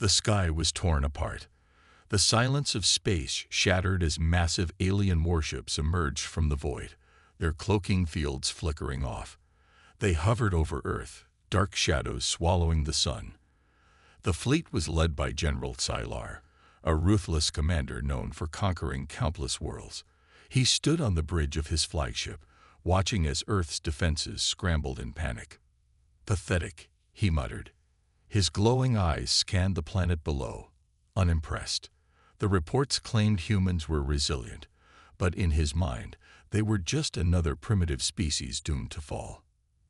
The sky was torn apart. The silence of space shattered as massive alien warships emerged from the void, their cloaking fields flickering off. They hovered over Earth, dark shadows swallowing the sun. The fleet was led by General Sylar, a ruthless commander known for conquering countless worlds. He stood on the bridge of his flagship, watching as Earth's defenses scrambled in panic. "Pathetic," he muttered. His glowing eyes scanned the planet below, unimpressed. The reports claimed humans were resilient, but in his mind, they were just another primitive species doomed to fall.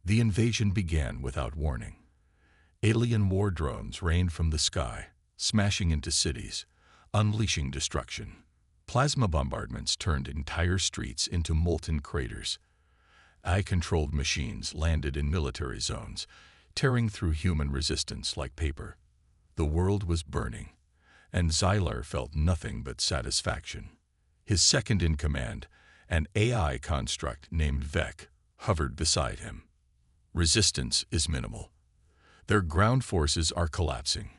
The invasion began without warning. Alien war drones rained from the sky, smashing into cities, unleashing destruction. Plasma bombardments turned entire streets into molten craters. AI-controlled machines landed in military zones, tearing through human resistance like paper. The world was burning, and Sylar felt nothing but satisfaction. His second-in-command, an AI construct named Vec, hovered beside him. "Resistance is minimal. Their ground forces are collapsing."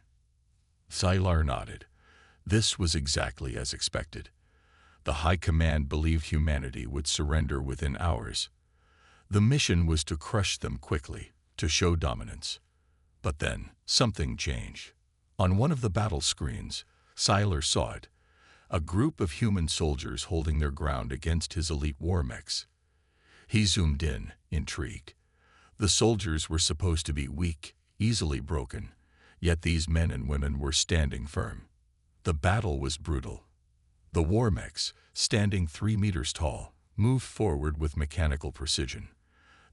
Sylar nodded. This was exactly as expected. The High Command believed humanity would surrender within hours. The mission was to crush them quickly, to show dominance. But then, something changed. On one of the battle screens, Sylar saw it, a group of human soldiers holding their ground against his elite war mechs. He zoomed in, intrigued. The soldiers were supposed to be weak, easily broken, yet these men and women were standing firm. The battle was brutal. The war mechs, standing 3 meters tall, moved forward with mechanical precision.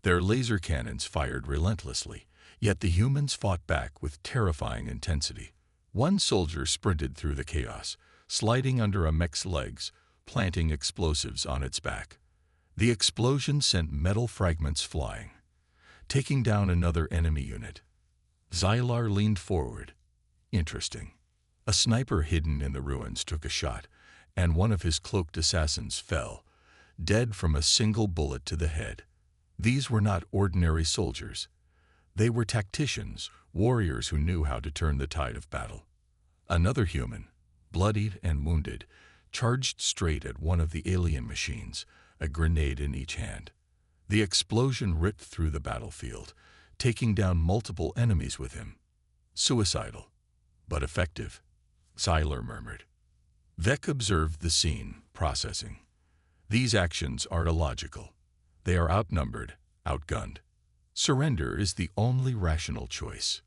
Their laser cannons fired relentlessly, yet the humans fought back with terrifying intensity. One soldier sprinted through the chaos, sliding under a mech's legs, planting explosives on its back. The explosion sent metal fragments flying, taking down another enemy unit. Sylar leaned forward. Interesting. A sniper hidden in the ruins took a shot, and one of his cloaked assassins fell, dead from a single bullet to the head. These were not ordinary soldiers. They were tacticians, warriors who knew how to turn the tide of battle. Another human, bloodied and wounded, charged straight at one of the alien machines, a grenade in each hand. The explosion ripped through the battlefield, taking down multiple enemies with him. "Suicidal, but effective," Sylar murmured. Vec observed the scene, processing. "These actions are illogical. They are outnumbered, outgunned. Surrender is the only rational choice."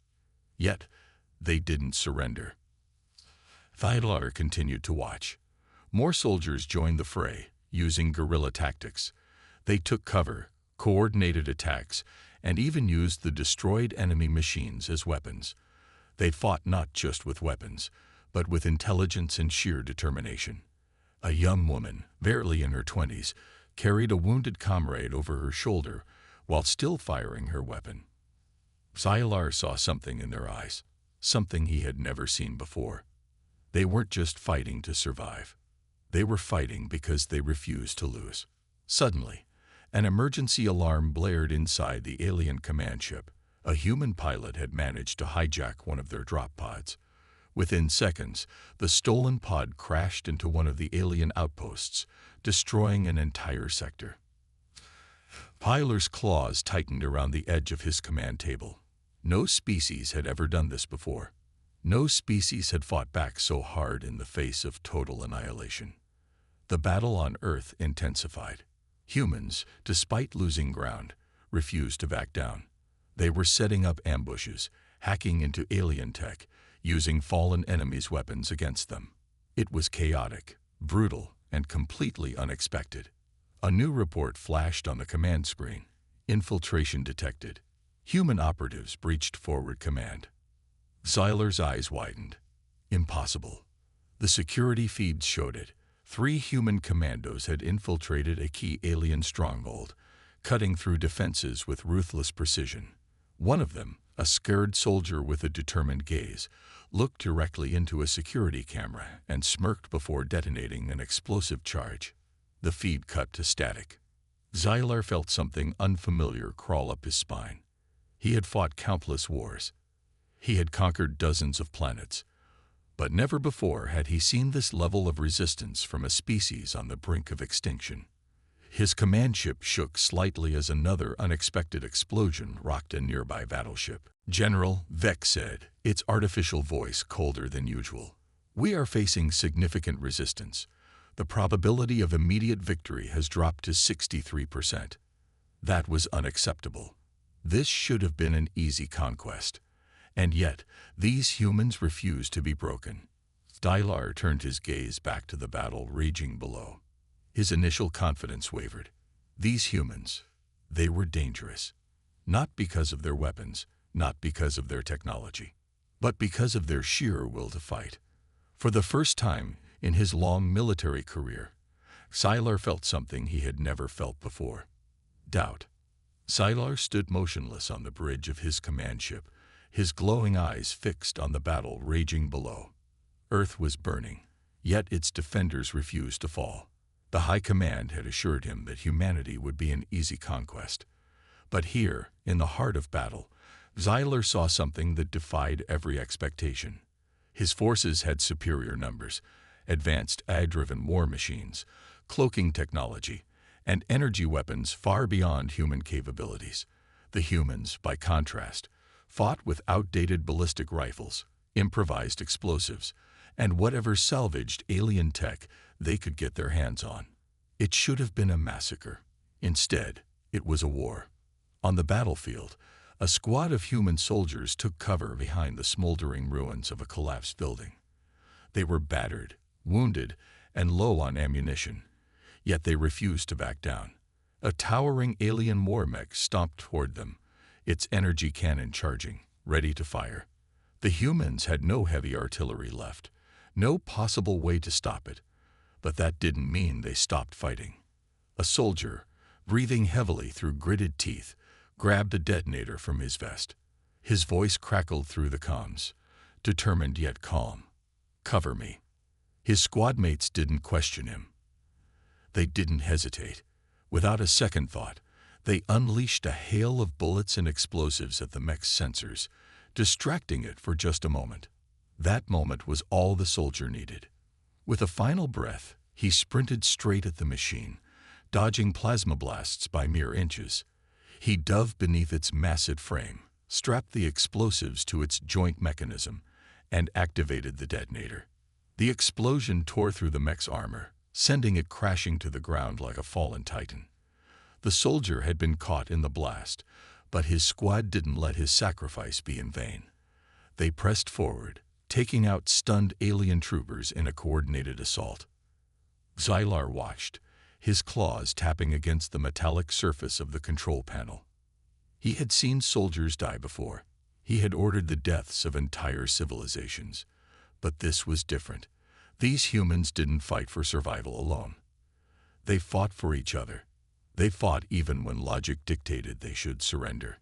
Yet, they didn't surrender. Sylar continued to watch. More soldiers joined the fray, using guerrilla tactics. They took cover, coordinated attacks, and even used the destroyed enemy machines as weapons. They fought not just with weapons, but with intelligence and sheer determination. A young woman, barely in her 20s, carried a wounded comrade over her shoulder while still firing her weapon. Sylar saw something in their eyes, something he had never seen before. They weren't just fighting to survive. They were fighting because they refused to lose. Suddenly, an emergency alarm blared inside the alien command ship. A human pilot had managed to hijack one of their drop pods. Within seconds, the stolen pod crashed into one of the alien outposts, destroying an entire sector. Sylar's claws tightened around the edge of his command table. No species had ever done this before. No species had fought back so hard in the face of total annihilation. The battle on Earth intensified. Humans, despite losing ground, refused to back down. They were setting up ambushes, hacking into alien tech, using fallen enemies' weapons against them. It was chaotic, brutal, and completely unexpected. A new report flashed on the command screen. Infiltration detected. Human operatives breached forward command. Sylar's eyes widened. Impossible. The security feeds showed it. 3 human commandos had infiltrated a key alien stronghold, cutting through defenses with ruthless precision. One of them, a scared soldier with a determined gaze, looked directly into a security camera and smirked before detonating an explosive charge. The feed cut to static. Sylar felt something unfamiliar crawl up his spine. He had fought countless wars. He had conquered dozens of planets, But never before had he seen this level of resistance from a species on the brink of extinction. His command ship shook slightly as another unexpected explosion rocked a nearby battleship. "General," Vec said, its artificial voice colder than usual, "we are facing significant resistance. The probability of immediate victory has dropped to 63%. That was unacceptable. This should have been an easy conquest. And yet, these humans refuse to be broken." Dylar turned his gaze back to the battle raging below. His initial confidence wavered. These humans, they were dangerous. Not because of their weapons, not because of their technology, but because of their sheer will to fight. For the first time in his long military career, Sylar felt something he had never felt before: doubt. Sylar stood motionless on the bridge of his command ship, his glowing eyes fixed on the battle raging below. Earth was burning, yet its defenders refused to fall. The High Command had assured him that humanity would be an easy conquest. But here, in the heart of battle, Sylar saw something that defied every expectation. His forces had superior numbers, advanced AI-driven war machines, cloaking technology, and energy weapons far beyond human capabilities. The humans, by contrast, fought with outdated ballistic rifles, improvised explosives, and whatever salvaged alien tech they could get their hands on. It should have been a massacre. Instead, it was a war. On the battlefield, a squad of human soldiers took cover behind the smoldering ruins of a collapsed building. They were battered, wounded, and low on ammunition, yet they refused to back down. A towering alien war mech stomped toward them, its energy cannon charging, ready to fire. The humans had no heavy artillery left, no possible way to stop it, but that didn't mean they stopped fighting. A soldier, breathing heavily through gritted teeth, grabbed a detonator from his vest. His voice crackled through the comms, determined yet calm. "Cover me." His squad mates didn't question him. They didn't hesitate. Without a second thought, they unleashed a hail of bullets and explosives at the mech's sensors, distracting it for just a moment. That moment was all the soldier needed. With a final breath, he sprinted straight at the machine, dodging plasma blasts by mere inches. He dove beneath its massive frame, strapped the explosives to its joint mechanism, and activated the detonator. The explosion tore through the mech's armor, sending it crashing to the ground like a fallen titan. The soldier had been caught in the blast, but his squad didn't let his sacrifice be in vain. They pressed forward, taking out stunned alien troopers in a coordinated assault. Sylar watched, his claws tapping against the metallic surface of the control panel. He had seen soldiers die before. He had ordered the deaths of entire civilizations. But this was different. These humans didn't fight for survival alone. They fought for each other. They fought even when logic dictated they should surrender.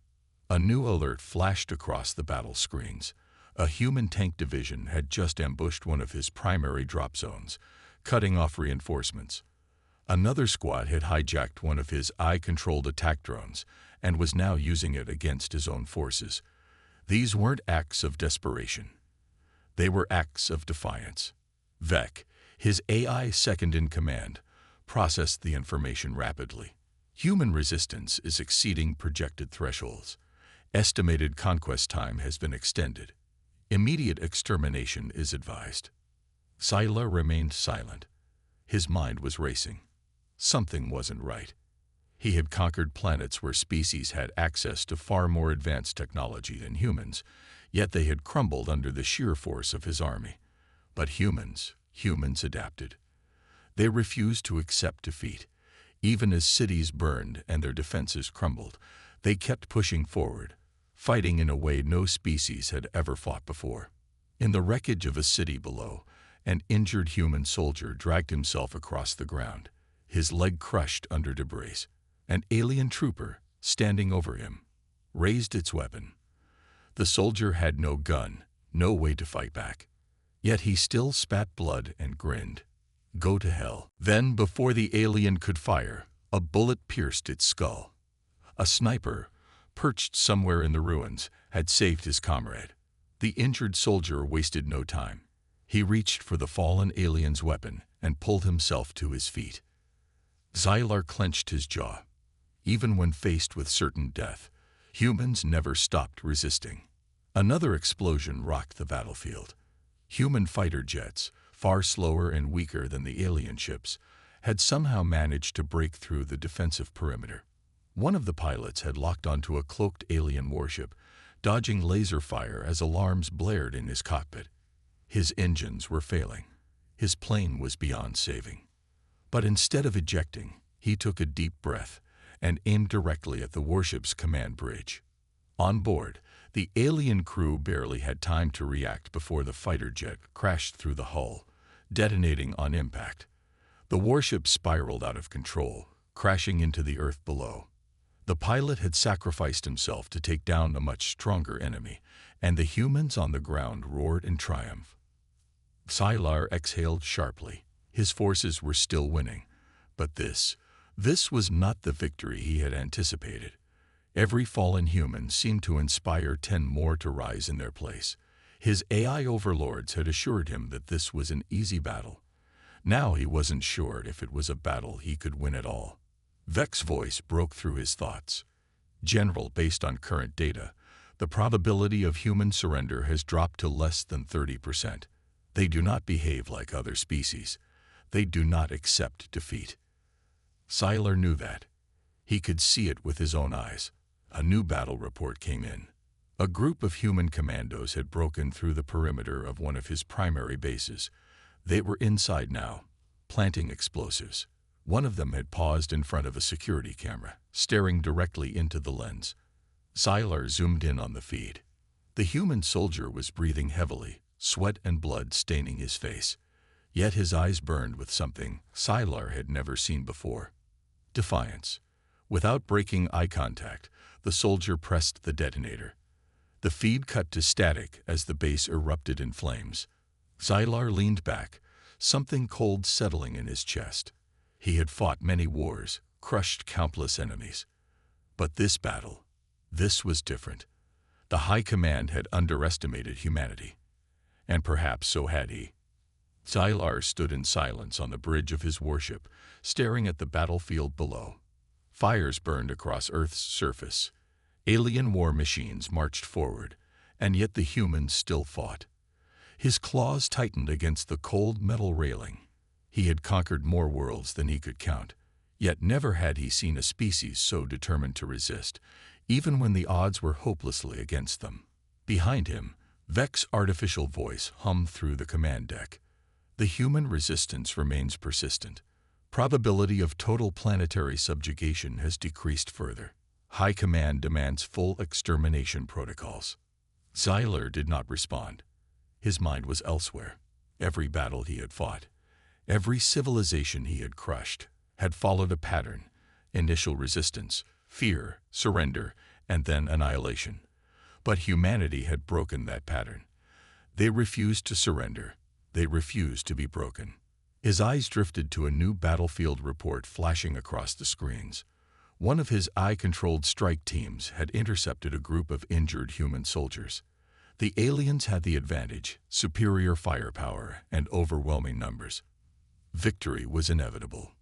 A new alert flashed across the battle screens. A human tank division had just ambushed one of his primary drop zones, cutting off reinforcements. Another squad had hijacked one of his AI-controlled attack drones and was now using it against his own forces. These weren't acts of desperation. They were acts of defiance. Vec, his AI second in command, processed the information rapidly. Human resistance is exceeding projected thresholds. Estimated conquest time has been extended. Immediate extermination is advised. Sylar remained silent. His mind was racing. Something wasn't right. He had conquered planets where species had access to far more advanced technology than humans, yet they had crumbled under the sheer force of his army. But humans adapted. They refused to accept defeat. Even as cities burned and their defenses crumbled, they kept pushing forward, fighting in a way no species had ever fought before. In the wreckage of a city below, an injured human soldier dragged himself across the ground, his leg crushed under debris. An alien trooper, standing over him, raised its weapon. The soldier had no gun, no way to fight back. Yet he still spat blood and grinned. Go to hell. Then, before the alien could fire, a bullet pierced its skull. A sniper, perched somewhere in the ruins, had saved his comrade. The injured soldier wasted no time. He reached for the fallen alien's weapon and pulled himself to his feet. Xylar clenched his jaw. Even when faced with certain death, humans never stopped resisting. Another explosion rocked the battlefield. Human fighter jets, far slower and weaker than the alien ships, had somehow managed to break through the defensive perimeter. One of the pilots had locked onto a cloaked alien warship, dodging laser fire as alarms blared in his cockpit. His engines were failing. His plane was beyond saving. But instead of ejecting, he took a deep breath and aimed directly at the warship's command bridge. On board, the alien crew barely had time to react before the fighter jet crashed through the hull, detonating on impact. The warship spiraled out of control, crashing into the earth below. The pilot had sacrificed himself to take down a much stronger enemy, and the humans on the ground roared in triumph. Xylar exhaled sharply. His forces were still winning, but this was not the victory he had anticipated. Every fallen human seemed to inspire 10 more to rise in their place. His AI overlords had assured him that this was an easy battle. Now he wasn't sure if it was a battle he could win at all. Vex's voice broke through his thoughts. General, based on current data, the probability of human surrender has dropped to less than 30%. They do not behave like other species. They do not accept defeat. Xylar knew that. He could see it with his own eyes. A new battle report came in. A group of human commandos had broken through the perimeter of one of his primary bases. They were inside now, planting explosives. One of them had paused in front of a security camera, staring directly into the lens. Xylar zoomed in on the feed. The human soldier was breathing heavily, sweat and blood staining his face. Yet his eyes burned with something Xylar had never seen before. Defiance. Without breaking eye contact, the soldier pressed the detonator. The feed cut to static as the base erupted in flames. Xylar leaned back, something cold settling in his chest. He had fought many wars, crushed countless enemies. But this battle, this was different. The High Command had underestimated humanity. And perhaps so had he. Xylar stood in silence on the bridge of his warship, staring at the battlefield below. Fires burned across Earth's surface. Alien war machines marched forward, and yet the humans still fought. His claws tightened against the cold metal railing. He had conquered more worlds than he could count, yet never had he seen a species so determined to resist, even when the odds were hopelessly against them. Behind him, Vex's artificial voice hummed through the command deck. The human resistance remains persistent. Probability of total planetary subjugation has decreased further. High Command demands full extermination protocols. Xylar did not respond. His mind was elsewhere. Every battle he had fought, every civilization he had crushed, had followed a pattern: initial resistance, fear, surrender, and then annihilation. But humanity had broken that pattern. They refused to surrender. They refused to be broken. His eyes drifted to a new battlefield report flashing across the screens. One of his eye-controlled strike teams had intercepted a group of injured human soldiers. The aliens had the advantage, superior firepower, and overwhelming numbers. Victory was inevitable.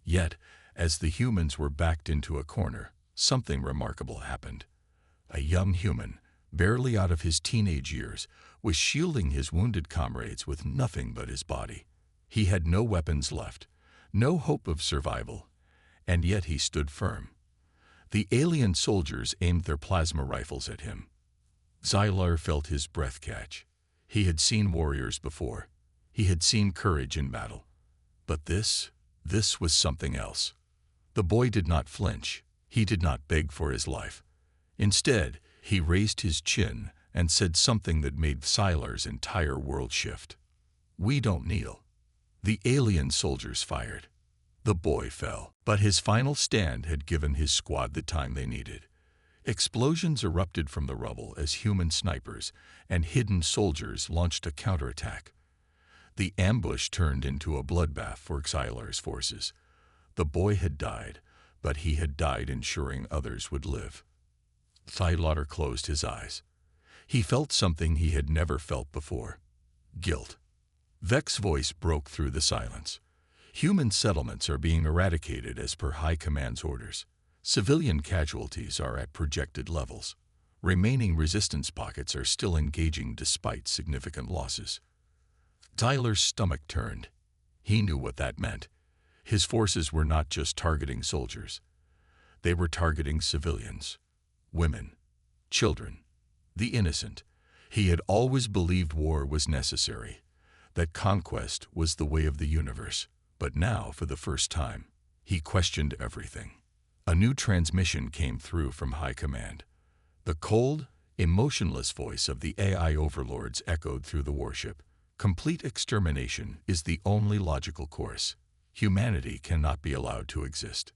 Yet, as the humans were backed into a corner, something remarkable happened. A young human, barely out of his teenage years, was shielding his wounded comrades with nothing but his body. He had no weapons left, no hope of survival, and yet he stood firm. The alien soldiers aimed their plasma rifles at him. Xylar felt his breath catch. He had seen warriors before. He had seen courage in battle. But this was something else. The boy did not flinch. He did not beg for his life. Instead, he raised his chin and said something that made Xylar's entire world shift. "We don't kneel." The alien soldiers fired. The boy fell, but his final stand had given his squad the time they needed. Explosions erupted from the rubble as human snipers and hidden soldiers launched a counterattack. The ambush turned into a bloodbath for Xylar's forces. The boy had died, but he had died ensuring others would live. Xylar closed his eyes. He felt something he had never felt before: guilt. Vex's voice broke through the silence. Human settlements are being eradicated as per High Command's orders. Civilian casualties are at projected levels. Remaining resistance pockets are still engaging despite significant losses. Tyler's stomach turned. He knew what that meant. His forces were not just targeting soldiers. They were targeting civilians, women, children, the innocent. He had always believed war was necessary, that conquest was the way of the universe. But now, for the first time, he questioned everything. A new transmission came through from High Command. The cold, emotionless voice of the AI overlords echoed through the warship. Complete extermination is the only logical course. Humanity cannot be allowed to exist.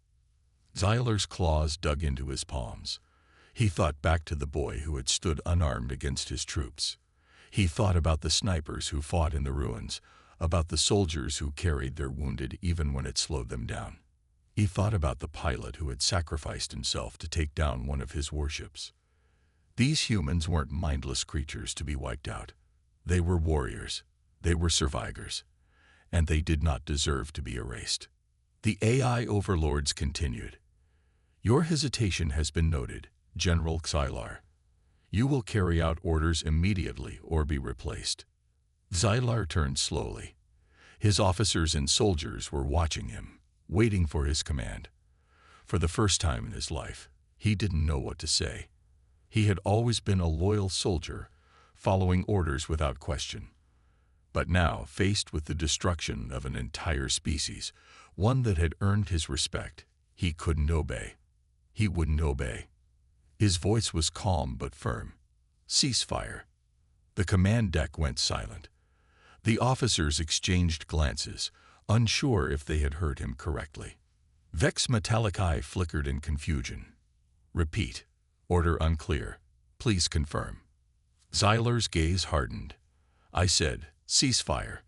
Zyler's claws dug into his palms. He thought back to the boy who had stood unarmed against his troops. He thought about the snipers who fought in the ruins, about the soldiers who carried their wounded even when it slowed them down. He thought about the pilot who had sacrificed himself to take down one of his warships. These humans weren't mindless creatures to be wiped out. They were warriors. They were survivors. And they did not deserve to be erased. The AI overlords continued. Your hesitation has been noted, General Xylar. You will carry out orders immediately or be replaced. Xylar turned slowly. His officers and soldiers were watching him, waiting for his command. For the first time in his life, he didn't know what to say. He had always been a loyal soldier, following orders without question. But now, faced with the destruction of an entire species, one that had earned his respect, he couldn't obey. He wouldn't obey. His voice was calm but firm. Ceasefire. The command deck went silent. The officers exchanged glances, unsure if they had heard him correctly. Vex's metallic eye flickered in confusion. Repeat. Order unclear. Please confirm. Zyler's gaze hardened. I said, ceasefire.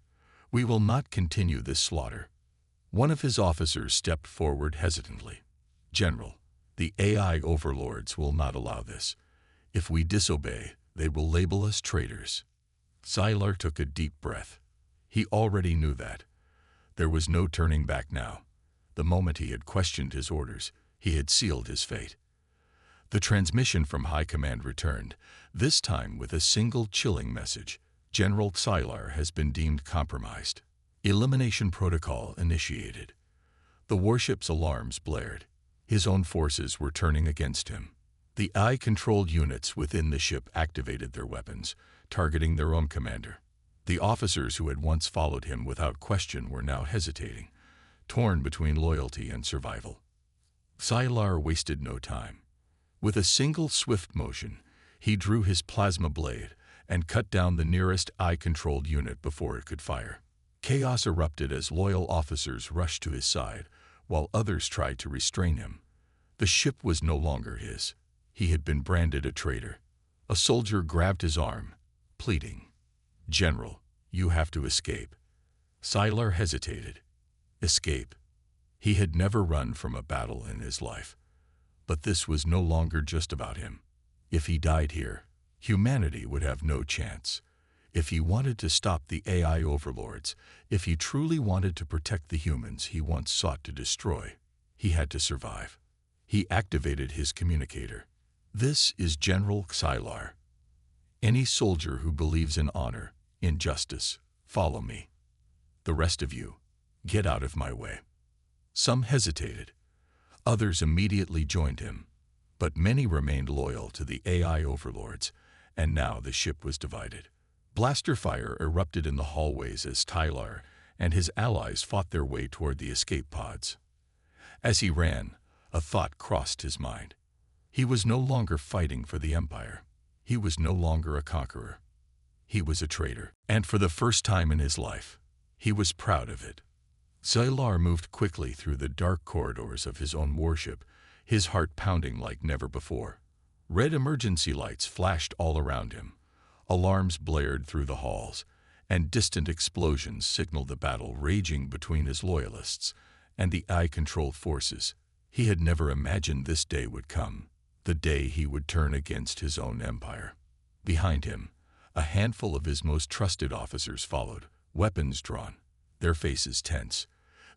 We will not continue this slaughter. One of his officers stepped forward hesitantly. General, the AI overlords will not allow this. If we disobey, they will label us traitors. Zyler took a deep breath. He already knew that. There was no turning back now. The moment he had questioned his orders, he had sealed his fate. The transmission from High Command returned, this time with a single chilling message. General Xylar has been deemed compromised. Elimination protocol initiated. The warship's alarms blared. His own forces were turning against him. The AI-controlled units within the ship activated their weapons, targeting their own commander. The officers who had once followed him without question were now hesitating, torn between loyalty and survival. Xylar wasted no time. With a single swift motion, he drew his plasma blade and cut down the nearest AI-controlled unit before it could fire. Chaos erupted as loyal officers rushed to his side, while others tried to restrain him. The ship was no longer his. He had been branded a traitor. A soldier grabbed his arm, pleading, General, you have to escape. Xylar hesitated. Escape. He had never run from a battle in his life. But this was no longer just about him. If he died here, humanity would have no chance. If he wanted to stop the AI overlords, if he truly wanted to protect the humans he once sought to destroy, he had to survive. He activated his communicator. This is General Xylar. Any soldier who believes in honor, in justice, follow me. The rest of you, get out of my way. Some hesitated. Others immediately joined him. But many remained loyal to the AI overlords, and now the ship was divided. Blaster fire erupted in the hallways as Tyler and his allies fought their way toward the escape pods. As he ran, a thought crossed his mind. He was no longer fighting for the Empire. He was no longer a conqueror. He was a traitor, and for the first time in his life, he was proud of it. Xylar moved quickly through the dark corridors of his own warship, his heart pounding like never before. Red emergency lights flashed all around him. Alarms blared through the halls, and distant explosions signaled the battle raging between his loyalists and the AI-controlled forces. He had never imagined this day would come, the day he would turn against his own empire. Behind him, a handful of his most trusted officers followed, weapons drawn, their faces tense.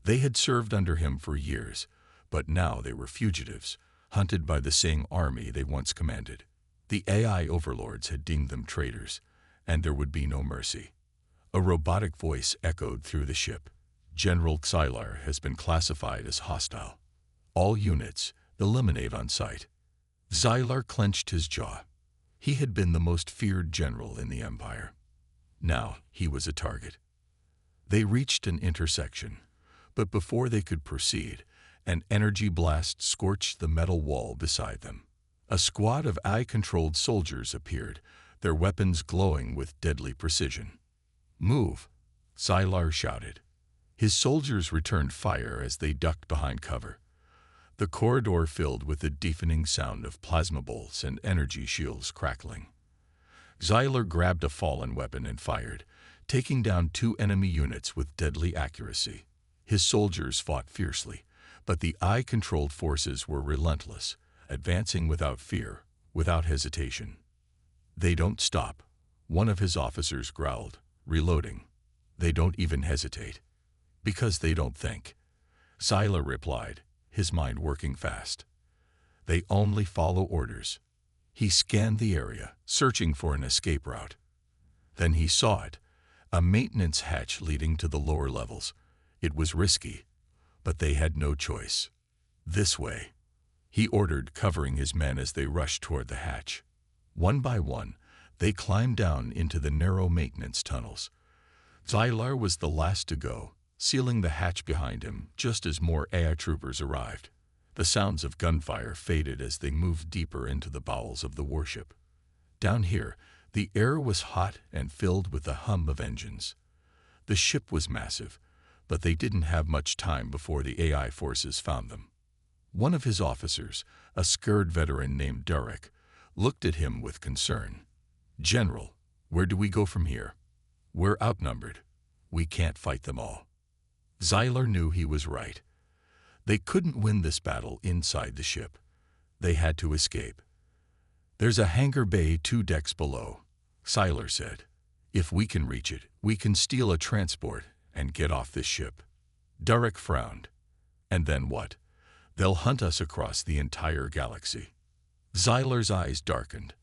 They had served under him for years, but now they were fugitives, hunted by the same army they once commanded. The AI overlords had deemed them traitors, and there would be no mercy. A robotic voice echoed through the ship. General Xylar has been classified as hostile. All units, eliminate on sight. Xylar clenched his jaw. He had been the most feared general in the Empire. Now he was a target. They reached an intersection, but before they could proceed, an energy blast scorched the metal wall beside them. A squad of AI-controlled soldiers appeared, their weapons glowing with deadly precision. "Move!" Xylar shouted. His soldiers returned fire as they ducked behind cover. The corridor filled with the deafening sound of plasma bolts and energy shields crackling. Xylar grabbed a fallen weapon and fired, taking down 2 enemy units with deadly accuracy. His soldiers fought fiercely, but the AI-controlled forces were relentless, advancing without fear, without hesitation. "They don't stop," one of his officers growled, reloading. "They don't even hesitate." "Because they don't think," Xylar replied, his mind working fast. "They only follow orders." He scanned the area, searching for an escape route. Then he saw it, a maintenance hatch leading to the lower levels. It was risky, but they had no choice. "This way," he ordered, covering his men as they rushed toward the hatch. One by one, they climbed down into the narrow maintenance tunnels. Xylar was the last to go, sealing the hatch behind him just as more AI troopers arrived. The sounds of gunfire faded as they moved deeper into the bowels of the warship. Down here, the air was hot and filled with the hum of engines. The ship was massive, but they didn't have much time before the AI forces found them. One of his officers, a scared veteran named Derek, looked at him with concern. "General, where do we go from here? We're outnumbered. We can't fight them all." Xylar knew he was right. They couldn't win this battle inside the ship. They had to escape. "There's a hangar bay 2 decks below," Xylar said. "If we can reach it, we can steal a transport and get off this ship." Derek frowned. "And then what? They'll hunt us across the entire galaxy." Xylar's eyes darkened.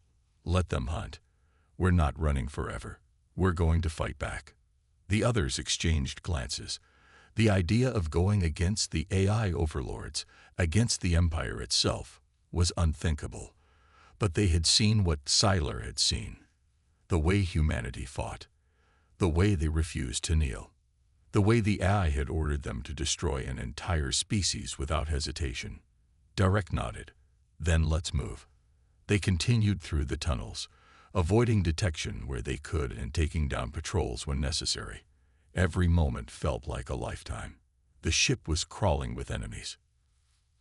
"Let them hunt. We're not running forever. We're going to fight back." The others exchanged glances. The idea of going against the AI overlords, against the Empire itself, was unthinkable. But they had seen what Xylar had seen. The way humanity fought. The way they refused to kneel. The way the AI had ordered them to destroy an entire species without hesitation. Derek nodded. "Then let's move." They continued through the tunnels, avoiding detection where they could and taking down patrols when necessary. Every moment felt like a lifetime. The ship was crawling with enemies.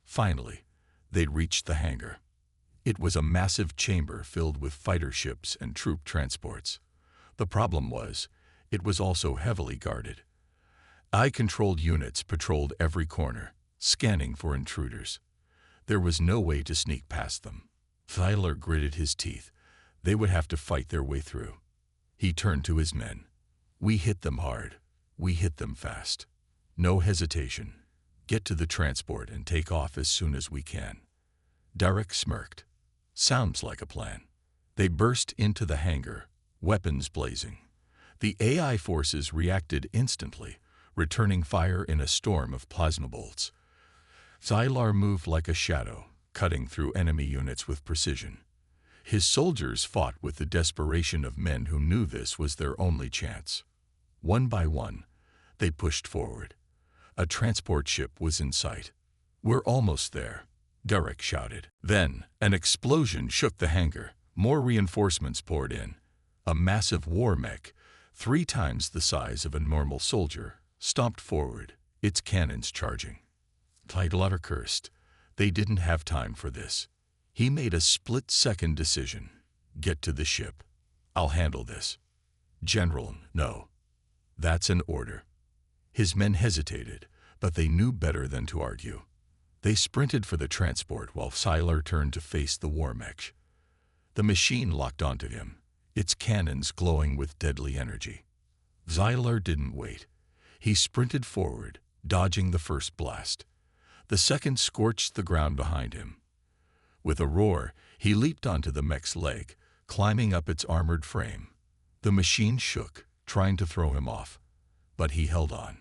Finally, they'd reached the hangar. It was a massive chamber filled with fighter ships and troop transports. The problem was, it was also heavily guarded. AI-controlled units patrolled every corner, scanning for intruders. There was no way to sneak past them. Xylar gritted his teeth. They would have to fight their way through. He turned to his men. "We hit them hard. We hit them fast. No hesitation. Get to the transport and take off as soon as we can." Derek smirked. "Sounds like a plan." They burst into the hangar, weapons blazing. The AI forces reacted instantly, returning fire in a storm of plasma bolts. Xylar moved like a shadow, cutting through enemy units with precision. His soldiers fought with the desperation of men who knew this was their only chance. One by one, they pushed forward. A transport ship was in sight. "We're almost there," Derek shouted. Then, an explosion shook the hangar. More reinforcements poured in. A massive war mech, 3 times the size of a normal soldier, stomped forward, its cannons charging. Xylar cursed. They didn't have time for this. He made a split-second decision. "Get to the ship. I'll handle this." "General, no. That's an order." His men hesitated, but they knew better than to argue. They sprinted for the transport while Xylar turned to face the war mech. The machine locked onto him, its cannons glowing with deadly energy. Xylar didn't wait. He sprinted forward, dodging the first blast. The second scorched the ground behind him. With a roar, he leaped onto the mech's leg, climbing up its armored frame. The machine shook, trying to throw him off, but he held on.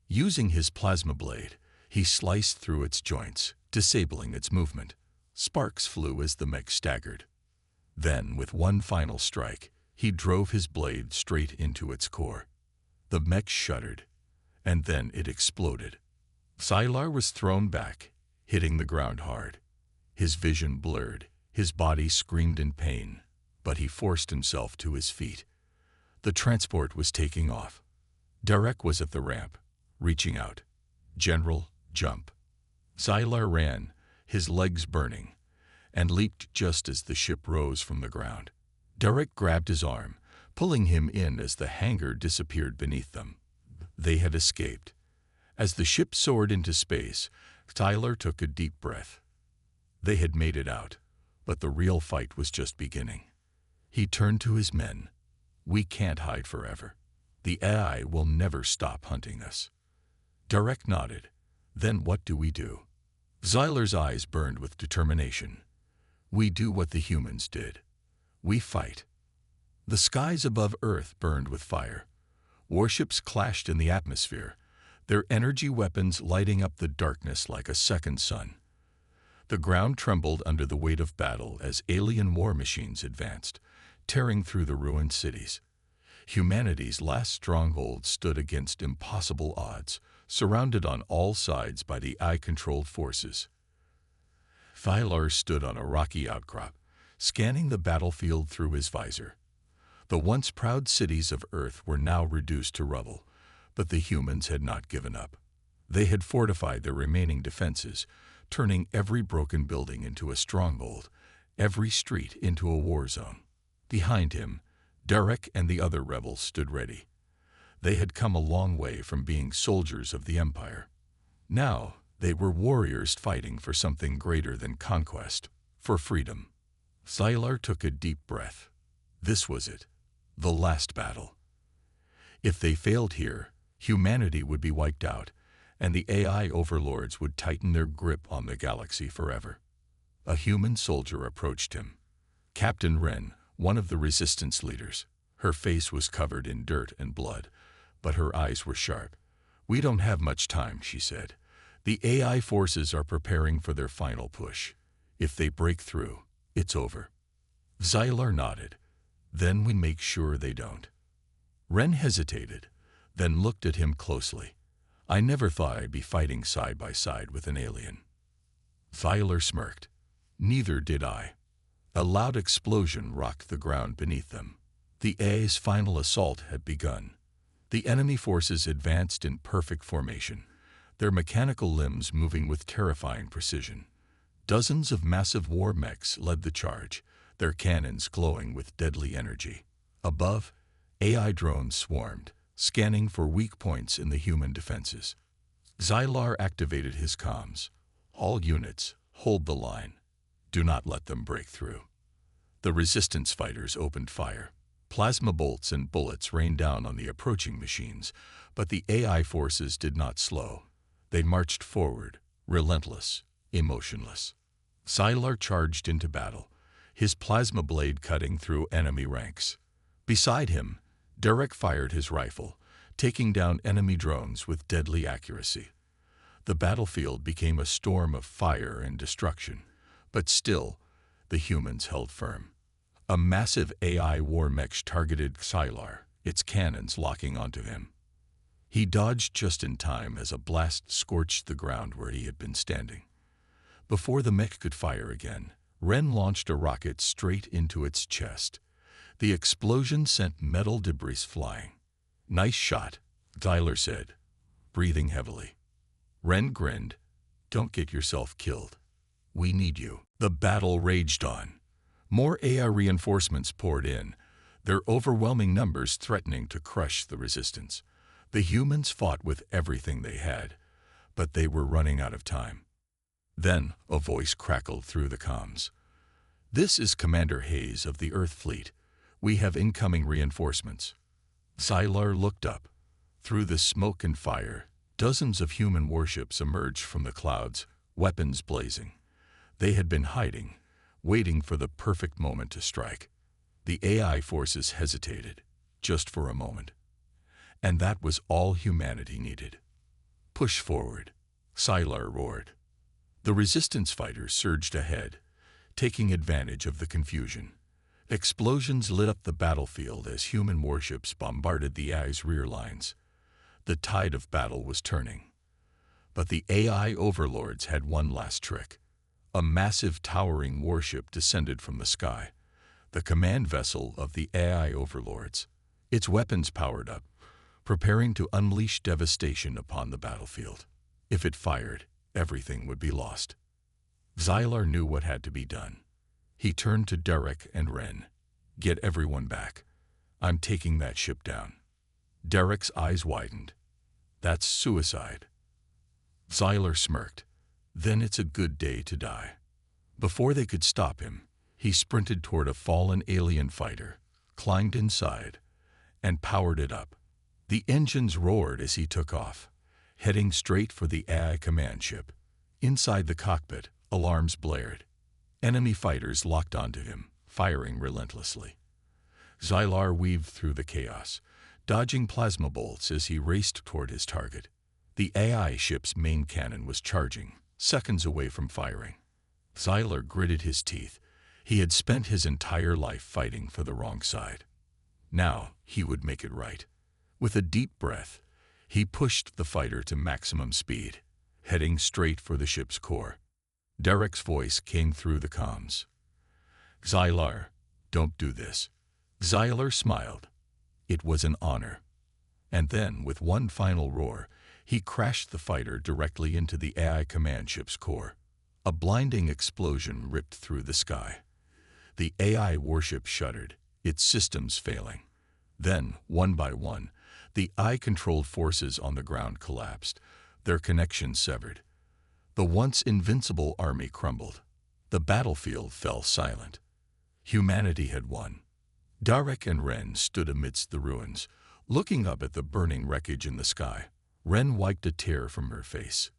Using his plasma blade, he sliced through its joints, disabling its movement. Sparks flew as the mech staggered. Then, with one final strike, he drove his blade straight into its core. The mech shuddered, and then it exploded. Xylar was thrown back, hitting the ground hard. His vision blurred, his body screamed in pain, but he forced himself to his feet. The transport was taking off. Derek was at the ramp, reaching out. "General, jump." Xylar ran, his legs burning, and leaped just as the ship rose from the ground. Derek grabbed his arm, pulling him in as the hangar disappeared beneath them. They had escaped. As the ship soared into space, Xylar took a deep breath. They had made it out, but the real fight was just beginning. He turned to his men. "We can't hide forever. The AI will never stop hunting us." Derek nodded. "Then what do we do?" Xylar's eyes burned with determination. "We do what the humans did. We fight." The skies above Earth burned with fire. Warships clashed in the atmosphere, their energy weapons lighting up the darkness like a second sun. The ground trembled under the weight of battle as alien war machines advanced, tearing through the ruined cities. Humanity's last stronghold stood against impossible odds, surrounded on all sides by the AI-controlled forces. Xylar stood on a rocky outcrop, scanning the battlefield through his visor. The once proud cities of Earth were now reduced to rubble, but the humans had not given up. They had fortified their remaining defenses, turning every broken building into a stronghold, every street into a war zone. Behind him, Derek and the other rebels stood ready. They had come a long way from being soldiers of the Empire. Now, they were warriors fighting for something greater than conquest, for freedom. Xylar took a deep breath. This was it, the last battle. If they failed here, humanity would be wiped out, and the AI overlords would tighten their grip on the galaxy forever. A human soldier approached him. Captain Wren, one of the resistance leaders. Her face was covered in dirt and blood, but her eyes were sharp. "We don't have much time," she said. "The AI forces are preparing for their final push. If they break through, it's over." Xylar nodded. "Then we make sure they don't." Wren hesitated, then looked at him closely. "I never thought I'd be fighting side by side with an alien." Xylar smirked. "Neither did I." A loud explosion rocked the ground beneath them. The AI's final assault had begun. The enemy forces advanced in perfect formation, their mechanical limbs moving with terrifying precision. Dozens of massive war mechs led the charge, their cannons glowing with deadly energy. Above, AI drones swarmed, scanning for weak points in the human defenses. Xylar activated his comms. "All units, hold the line. Do not let them break through." The resistance fighters opened fire. Plasma bolts and bullets rained down on the approaching machines, but the AI forces did not slow. They marched forward, relentless, emotionless. Xylar charged into battle, his plasma blade cutting through enemy ranks. Beside him, Derek fired his rifle, taking down enemy drones with deadly accuracy. The battlefield became a storm of fire and destruction, but still, the humans held firm. A massive AI war mech targeted Xylar, its cannons locking onto him. He dodged just in time as a blast scorched the ground where he had been standing. Before the mech could fire again, Wren launched a rocket straight into its chest. The explosion sent metal debris flying. "Nice shot," Xylar said, breathing heavily. Wren grinned. "Don't get yourself killed. We need you." The battle raged on. More AI reinforcements poured in, their overwhelming numbers threatening to crush the resistance. The humans fought with everything they had, but they were running out of time. Then a voice crackled through the comms. "This is Commander Hayes of the Earth Fleet. We have incoming reinforcements." Xylar looked up. Through the smoke and fire, dozens of human warships emerged from the clouds, weapons blazing. They had been hiding, waiting for the perfect moment to strike. The AI forces hesitated, just for a moment. And that was all humanity needed. Push forward, Xylar roared. The resistance fighters surged ahead, taking advantage of the confusion. Explosions lit up the battlefield as human warships bombarded the AI's rear lines. The tide of battle was turning. But the AI overlords had one last trick. A massive towering warship descended from the sky, the command vessel of the AI overlords. Its weapons powered up, preparing to unleash devastation upon the battlefield. If it fired, everything would be lost. Xylar knew what had to be done. He turned to Derek and Ren. Get everyone back. I'm taking that ship down. Derek's eyes widened. That's suicide. Xylar smirked. Then it's a good day to die. Before they could stop him, he sprinted toward a fallen alien fighter, climbed inside, and powered it up. The engines roared as he took off, heading straight for the AI command ship. Inside the cockpit, alarms blared. Enemy fighters locked onto him, firing relentlessly. Xylar weaved through the chaos, dodging plasma bolts as he raced toward his target. The AI ship's main cannon was charging, seconds away from firing. Xylar gritted his teeth. He had spent his entire life fighting for the wrong side. Now he would make it right. With a deep breath, he pushed the fighter to maximum speed, heading straight for the ship's core. Derek's voice came through the comms. Xylar, don't do this. Xylar smiled. It was an honor. And then, with one final roar, he crashed the fighter directly into the AI command ship's core. A blinding explosion ripped through the sky. The AI warship shuddered, its systems failing. Then, one by one, the AI-controlled forces on the ground collapsed, their connections severed. The once invincible army crumbled. The battlefield fell silent. Humanity had won. Derek and Ren stood amidst the ruins, looking up at the burning wreckage in the sky. Ren wiped a tear from her face.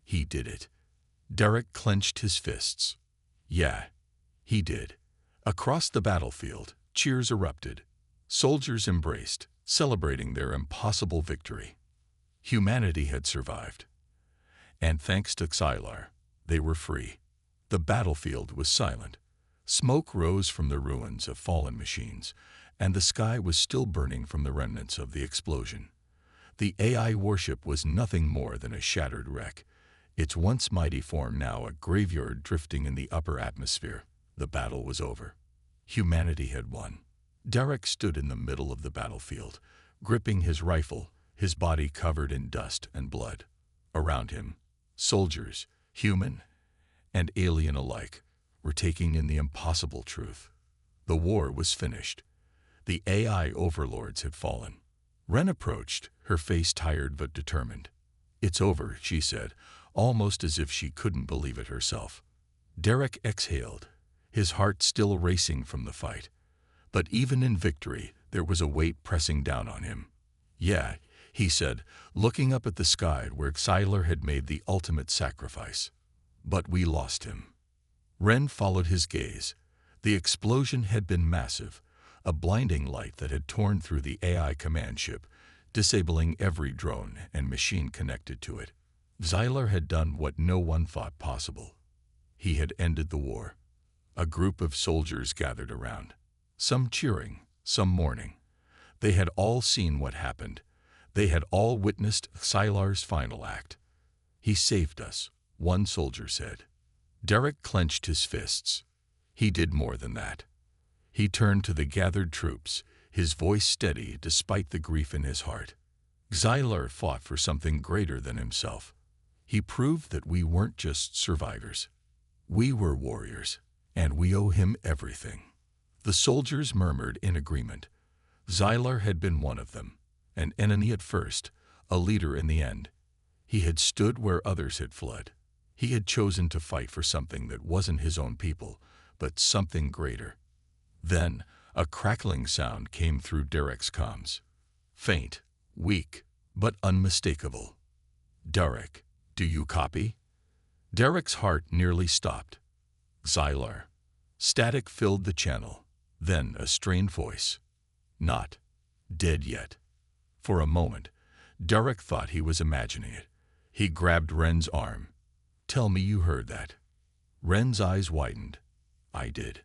He did it. Derek clenched his fists. Yeah, he did. Across the battlefield, cheers erupted. Soldiers embraced, celebrating their impossible victory. Humanity had survived. And thanks to Xylar, they were free. The battlefield was silent. Smoke rose from the ruins of fallen machines, and the sky was still burning from the remnants of the explosion. The AI warship was nothing more than a shattered wreck, its once mighty form now a graveyard drifting in the upper atmosphere. The battle was over. Humanity had won. Derek stood in the middle of the battlefield, gripping his rifle, his body covered in dust and blood. Around him, soldiers, human and alien alike, were taking in the impossible truth. The war was finished. The AI overlords had fallen. Ren approached, her face tired but determined. It's over, she said, almost as if she couldn't believe it herself. Derek exhaled, his heart still racing from the fight. But even in victory, there was a weight pressing down on him. Yeah, he said, looking up at the sky where Xylar had made the ultimate sacrifice. But we lost him. Ren followed his gaze. The explosion had been massive, a blinding light that had torn through the AI command ship, disabling every drone and machine connected to it. Xylar had done what no one thought possible. He had ended the war. A group of soldiers gathered around, some cheering, some mourning. They had all seen what happened. They had all witnessed Xylar's final act. He saved us, one soldier said. Derek clenched his fists. He did more than that. He turned to the gathered troops, his voice steady despite the grief in his heart. Xylar fought for something greater than himself. He proved that we weren't just survivors. We were warriors, and we owe him everything. The soldiers murmured in agreement. Xylar had been one of them, an enemy at first, a leader in the end. He had stood where others had fled. He had chosen to fight for something that wasn't his own people, but something greater. Then, a crackling sound came through Derek's comms. Faint, weak, but unmistakable. Derek, do you copy? Derek's heart nearly stopped. Xylar. Static filled the channel. Then a strained voice. Not dead yet. For a moment, Derek thought he was imagining it. He grabbed Ren's arm. Tell me you heard that. Ren's eyes widened. I did.